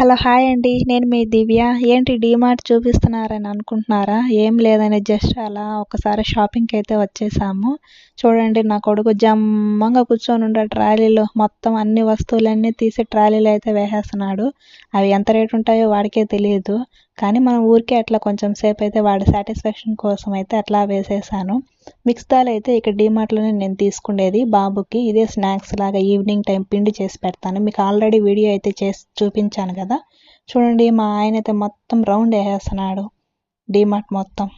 Hello hi అండి. నేను మీ దివ్య. ఏంటి డీమార్ట్ చూపిస్తున్నారని అనుకుంటున్నారా? ఏం లేదండి, జస్ట్ అలా ఒకసారి షాపింగ్కి అయితే వచ్చేసాము. చూడండి, నా కొడుకు జమ్మంగా కూర్చొని ఉండే ట్రాలీలో మొత్తం అన్ని వస్తువులన్నీ తీసి ట్రాలీలో అయితే వేసేస్తున్నాడు. అవి ఎంత రేటు ఉంటాయో వాడికే తెలియదు. కానీ మనం ఊరికే అట్లా కొంచెం సేపు అయితే వాడి సాటిస్ఫాక్షన్ కోసం అయితే అట్లా వేసేసాను. మిక్స్ దాల్ అయితే ఇక్కడ డీమార్ట్లోనే నేను తీసుకునేది బాబుకి. ఇదే స్నాక్స్ లాగా ఈవినింగ్ టైం పిండి చేసి పెడతాను. మీకు ఆల్రెడీ వీడియో అయితే చేసి చూపించాను కదా. చూడండి, మా ఆయన అయితే మొత్తం రౌండ్ వేసేస్తున్నాడు డీమార్ట్ మొత్తం.